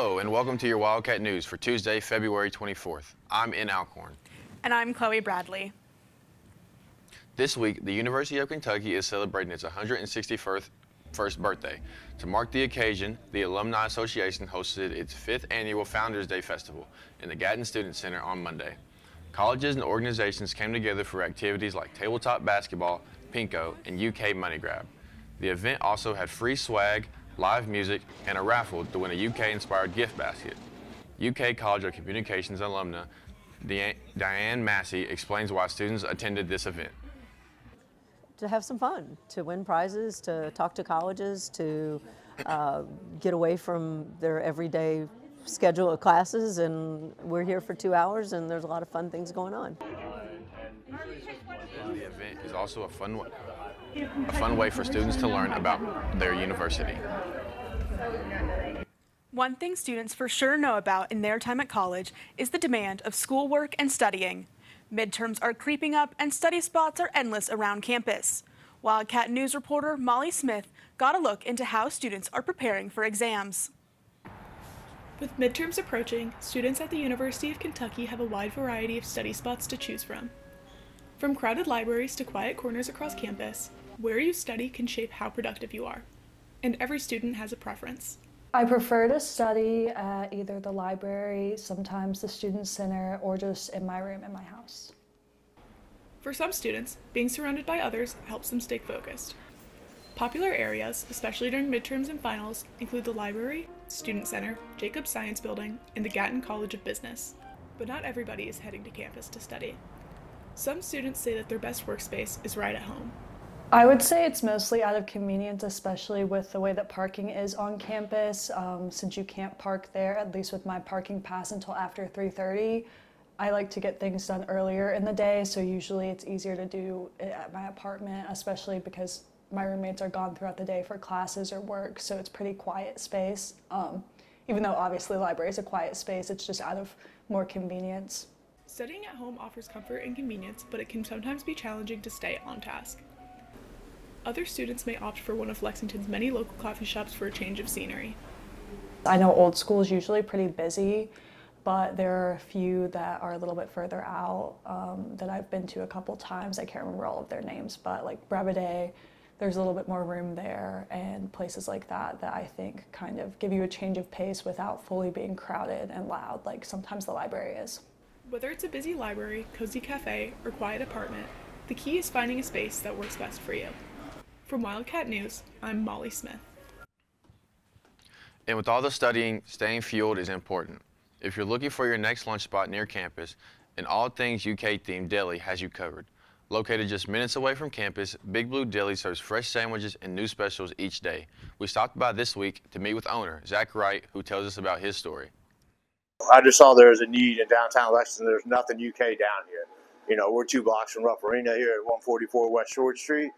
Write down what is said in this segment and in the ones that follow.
Hello and welcome to your Wildcat News for Tuesday, February 24th. I'm In Alcorn. And I'm Chloe Bradley. This week, the University of Kentucky is celebrating its 161st birthday. To mark the occasion, the Alumni Association hosted its 5th annual Founders Day Festival in the Gatton Student Center on Monday. Colleges and organizations came together for activities like tabletop basketball, Pinko, and UK Money Grab. The event also had free swag, live music, and a raffle to win a UK-inspired gift basket. UK College of Communications alumna Diane Massey explains why students attended this event. To have some fun, to win prizes, to talk to colleges, to get away from their everyday schedule of classes, and we're here for 2 hours and there's a lot of fun things going on. The event is also a fun way for students to learn about their university. One thing students for sure know about in their time at college is the demand of schoolwork and studying. Midterms are creeping up and study spots are endless around campus. Wildcat News reporter Molly Smith got a look into how students are preparing for exams. With midterms approaching, students at the University of Kentucky have a wide variety of study spots to choose from. From crowded libraries to quiet corners across campus, where you study can shape how productive you are. And every student has a preference. I prefer to study at either the library, sometimes the student center, or just in my room in my house. For some students, being surrounded by others helps them stay focused. Popular areas, especially during midterms and finals, include the library, student center, Jacobs Science Building, and the Gatton College of Business. But not everybody is heading to campus to study. Some students say that their best workspace is right at home. I would say it's mostly out of convenience, especially with the way that parking is on campus. Since you can't park there, at least with my parking pass, until after 3:30, I like to get things done earlier in the day, so usually it's easier to do it at my apartment, especially because my roommates are gone throughout the day for classes or work, so it's pretty quiet space. Even though obviously the library is a quiet space, it's just out of more convenience. Studying at home offers comfort and convenience, but it can sometimes be challenging to stay on task. Other students may opt for one of Lexington's many local coffee shops for a change of scenery. I know Old School is usually pretty busy, but there are a few that are a little bit further out that I've been to a couple times. I can't remember all of their names, but like Brevide, there's a little bit more room there, and places like that that I think kind of give you a change of pace without fully being crowded and loud like sometimes the library is. Whether it's a busy library, cozy cafe, or quiet apartment, the key is finding a space that works best for you. From Wildcat News, I'm Molly Smith. And with all the studying, staying fueled is important. If you're looking for your next lunch spot near campus, an all things UK themed deli has you covered. Located just minutes away from campus, Big Blue Deli serves fresh sandwiches and new specials each day. We stopped by this week to meet with owner Zach Wright, who tells us about his story. I just saw there was a need in downtown Lexington. There's nothing UK down here. You know, we're 2 blocks from Rupp Arena here at 144 West Short Street.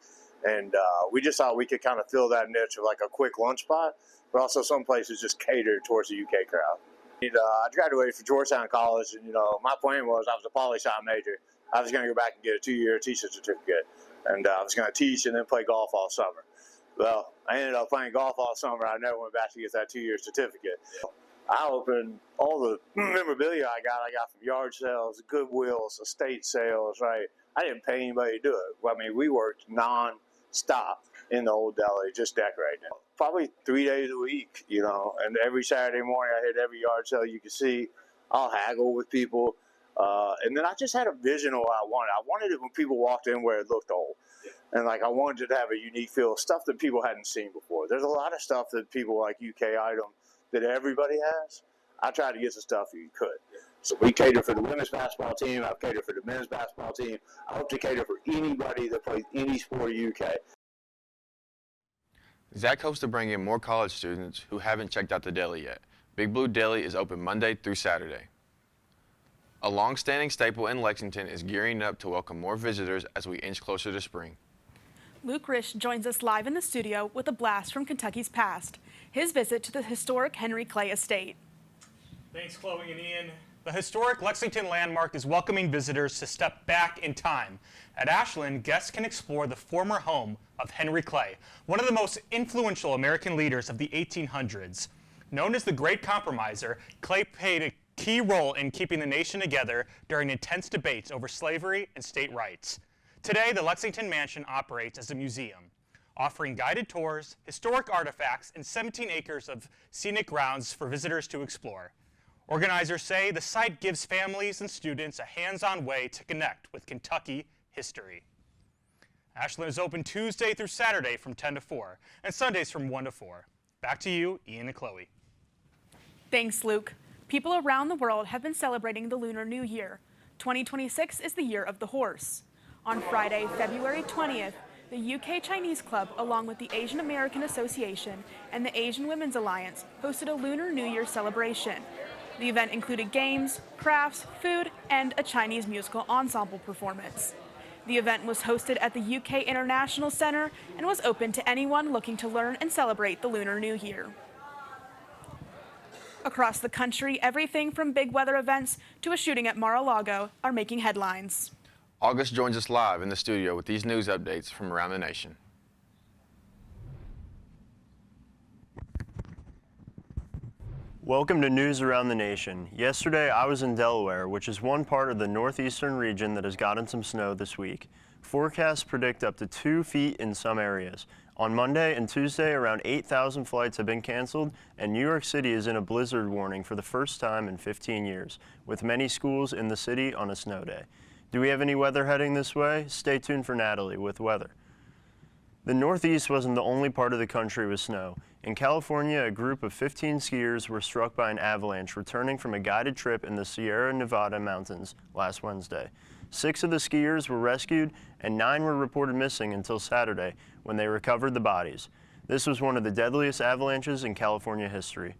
And we just thought we could kind of fill that niche of like a quick lunch spot, but also some places just cater towards the UK crowd. I graduated from Georgetown College, and my plan was I was a poli-sci major. I was going to go back and get a 2-year teaching certificate, and I was going to teach and then play golf all summer. Well, I ended up playing golf all summer. I never went back to get that 2-year certificate. I opened all the memorabilia I got from yard sales, Goodwills, estate sales, right? I didn't pay anybody to do it. I mean, we worked non-stop in the old deli, just decorating it. Probably 3 days a week, and every Saturday morning I hit every yard sale you could see. I'll haggle with people. And then I just had a vision of what I wanted. I wanted it when people walked in where it looked old. And like I wanted it to have a unique feel, stuff that people hadn't seen before. There's a lot of stuff that people like UK Item that everybody has. I tried to get some stuff you could. So we cater for the women's basketball team. I've catered for the men's basketball team. I hope to cater for anybody that plays any sport in UK. Zach hopes to bring in more college students who haven't checked out the deli yet. Big Blue Deli is open Monday through Saturday. A long-standing staple in Lexington is gearing up to welcome more visitors as we inch closer to spring. Luke Risch joins us live in the studio with a blast from Kentucky's past, his visit to the historic Henry Clay Estate. Thanks, Chloe and Ian. The historic Lexington landmark is welcoming visitors to step back in time. At Ashland, guests can explore the former home of Henry Clay, one of the most influential American leaders of the 1800s. Known as the Great Compromiser, Clay played a key role in keeping the nation together during intense debates over slavery and state rights. Today, the Lexington Mansion operates as a museum, offering guided tours, historic artifacts, and 17 acres of scenic grounds for visitors to explore. Organizers say the site gives families and students a hands-on way to connect with Kentucky history. Ashland is open Tuesday through Saturday from 10 to 4, and Sundays from 1 to 4. Back to you, Ian and Chloe. Thanks, Luke. People around the world have been celebrating the Lunar New Year. 2026 is the year of the horse. On Friday, February 20th, the UK Chinese Club, along with the Asian American Association and the Asian Women's Alliance, hosted a Lunar New Year celebration. The event included games, crafts, food, and a Chinese musical ensemble performance. The event was hosted at the UK International Centre and was open to anyone looking to learn and celebrate the Lunar New Year. Across the country, everything from big weather events to a shooting at Mar-a-Lago are making headlines. August joins us live in the studio with these news updates from around the nation. Welcome to News Around the Nation. Yesterday I was in Delaware, which is one part of the northeastern region that has gotten some snow this week. Forecasts predict up to 2 feet in some areas. On Monday and Tuesday, around 8,000 flights have been canceled, and New York City is in a blizzard warning for the first time in 15 years, with many schools in the city on a snow day. Do we have any weather heading this way? Stay tuned for Natalie with weather. The Northeast wasn't the only part of the country with snow. In California, a group of 15 skiers were struck by an avalanche returning from a guided trip in the Sierra Nevada mountains last Wednesday. 6 of the skiers were rescued and 9 were reported missing until Saturday when they recovered the bodies. This was one of the deadliest avalanches in California history.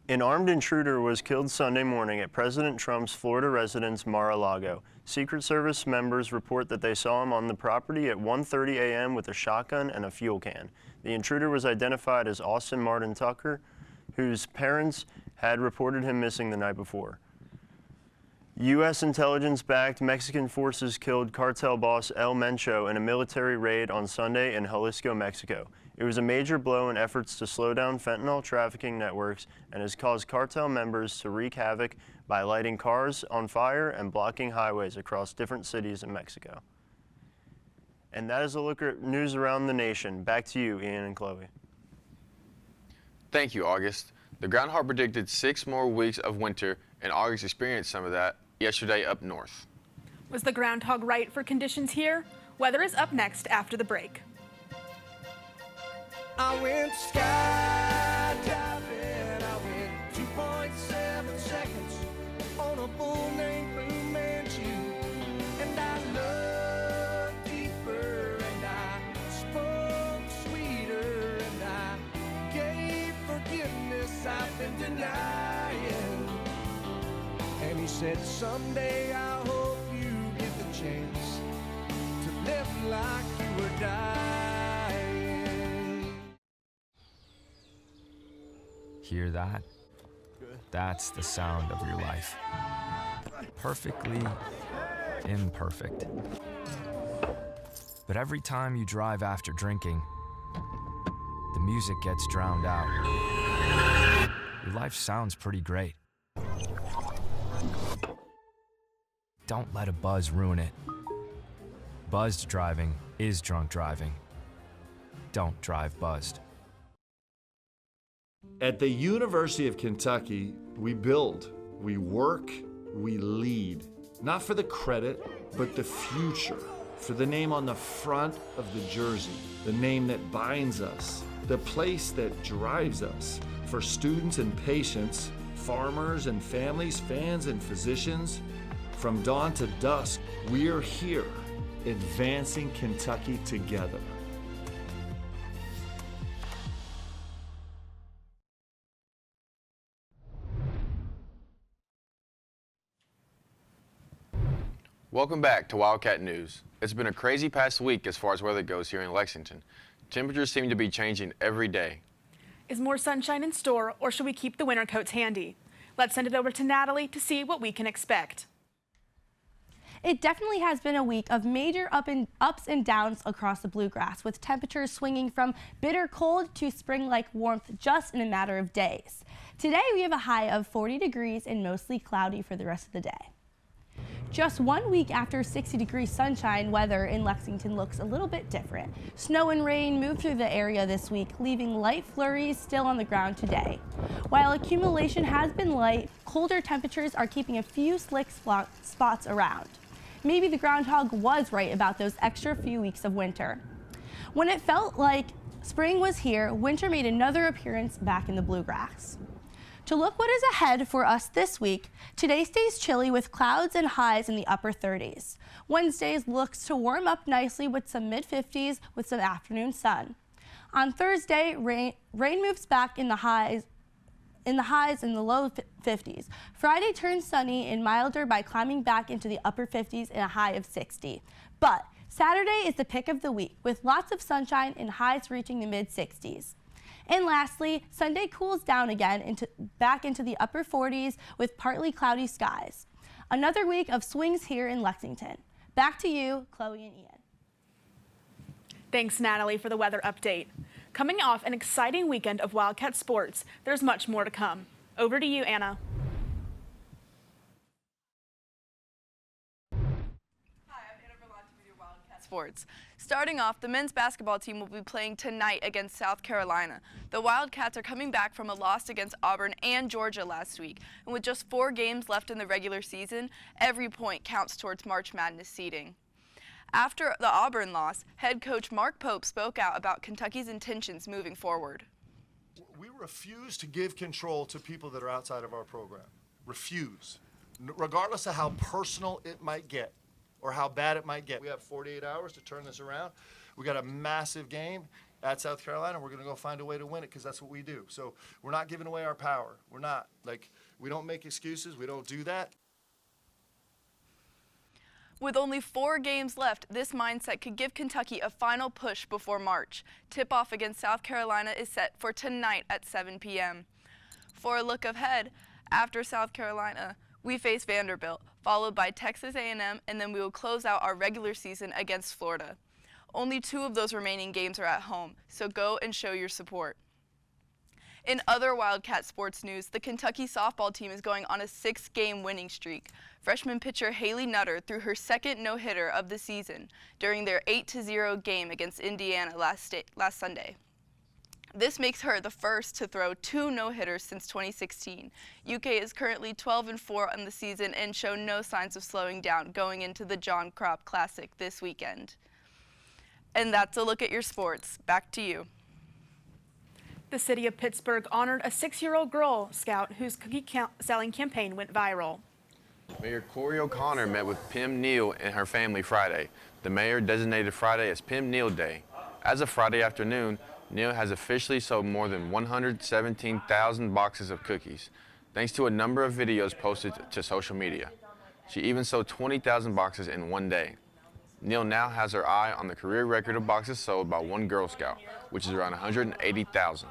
An armed intruder was killed Sunday morning at President Trump's Florida residence Mar-a-Lago. Secret Service members report that they saw him on the property at 1:30 a.m. with a shotgun and a fuel can. The intruder was identified as Austin Martin Tucker, whose parents had reported him missing the night before. U.S. intelligence-backed Mexican forces killed cartel boss El Mencho in a military raid on Sunday in Jalisco, Mexico. It was a major blow in efforts to slow down fentanyl trafficking networks and has caused cartel members to wreak havoc by lighting cars on fire and blocking highways across different cities in Mexico. And that is a look at news around the nation. Back to you, Ian and Chloe. Thank you, August. The groundhog predicted 6 more weeks of winter, and August experienced some of that yesterday up north. Was the groundhog right for conditions here? Weather is up next after the break. I went skydiving, I went 2.7 seconds on a bull named Blue Manchu, and I looked deeper and I spoke sweeter and I gave forgiveness I've been denying. And he said, someday I hope you get the chance to live like you were dying. Hear that? That's the sound of your life. Perfectly imperfect. But every time you drive after drinking, the music gets drowned out. Your life sounds pretty great. Don't let a buzz ruin it. Buzzed driving is drunk driving. Don't drive buzzed. At the University of Kentucky, we build, we work, we lead. Not for the credit, but the future. For the name on the front of the jersey, the name that binds us, the place that drives us. For students and patients, farmers and families, fans and physicians, from dawn to dusk, we're here, advancing Kentucky together. Welcome back to Wildcat News. It's been a crazy past week as far as weather goes here in Lexington. Temperatures seem to be changing every day. Is more sunshine in store, or should we keep the winter coats handy? Let's send it over to Natalie to see what we can expect. It definitely has been a week of major ups and downs across the Bluegrass, with temperatures swinging from bitter cold to spring-like warmth just in a matter of days. Today we have a high of 40 degrees and mostly cloudy for the rest of the day. Just 1 week after 60-degree sunshine, weather in Lexington looks a little bit different. Snow and rain moved through the area this week, leaving light flurries still on the ground today. While accumulation has been light, colder temperatures are keeping a few slick spots around. Maybe the groundhog was right about those extra few weeks of winter. When it felt like spring was here, winter made another appearance back in the Bluegrass. To look what is ahead for us this week, today stays chilly with clouds and highs in the upper 30s. Wednesday looks to warm up nicely with some mid-50s with some afternoon sun. On Thursday, rain moves back in the highs in the low 50s. Friday turns sunny and milder by climbing back into the upper 50s and a high of 60. But Saturday is the pick of the week with lots of sunshine and highs reaching the mid-60s. And lastly, Sunday cools down again back into the upper 40s with partly cloudy skies. Another week of swings here in Lexington. Back to you, Chloe and Ian. Thanks, Natalie, for the weather update. Coming off an exciting weekend of Wildcat sports, there's much more to come. Over to you, Anna. Sports. Starting off, the men's basketball team will be playing tonight against South Carolina. The Wildcats are coming back from a loss against Auburn and Georgia last week, and with just 4 games left in the regular season, every point counts towards March Madness seeding. After the Auburn loss, head coach Mark Pope spoke out about Kentucky's intentions moving forward. We refuse to give control to people that are outside of our program. Refuse. Regardless of how personal it might get or how bad it might get. We have 48 hours to turn this around. We got a massive game at South Carolina. We're going to go find a way to win it because that's what we do. So we're not giving away our power. We're not. We don't make excuses. We don't do that. With only 4 games left, this mindset could give Kentucky a final push before March. Tip-off against South Carolina is set for tonight at 7 p.m. For a look ahead, after South Carolina, we face Vanderbilt, followed by Texas A&M, and then we will close out our regular season against Florida. Only 2 of those remaining games are at home, so go and show your support. In other Wildcat sports news, the Kentucky softball team is going on a 6-game winning streak. Freshman pitcher Haley Nutter threw her second no-hitter of the season during their 8-0 game against Indiana last Sunday. This makes her the first to throw 2 no-hitters since 2016. UK is currently 12-4 on the season and show no signs of slowing down going into the John Crop Classic this weekend. And that's a look at your sports. Back to you. The city of Pittsburgh honored a 6-year-old Girl Scout whose cookie selling campaign went viral. Mayor Corey O'Connor met with Pim Neal and her family Friday. The mayor designated Friday as Pim Neal Day. As of Friday afternoon, Neal has officially sold more than 117,000 boxes of cookies, thanks to a number of videos posted to social media. She even sold 20,000 boxes in one day. Neal now has her eye on the career record of boxes sold by one Girl Scout, which is around 180,000.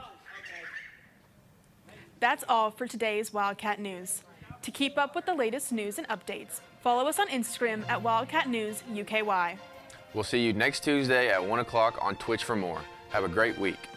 That's all for today's Wildcat News. To keep up with the latest news and updates, follow us on Instagram at Wildcat News UKY. We'll see you next Tuesday at 1 o'clock on Twitch for more. Have a great week.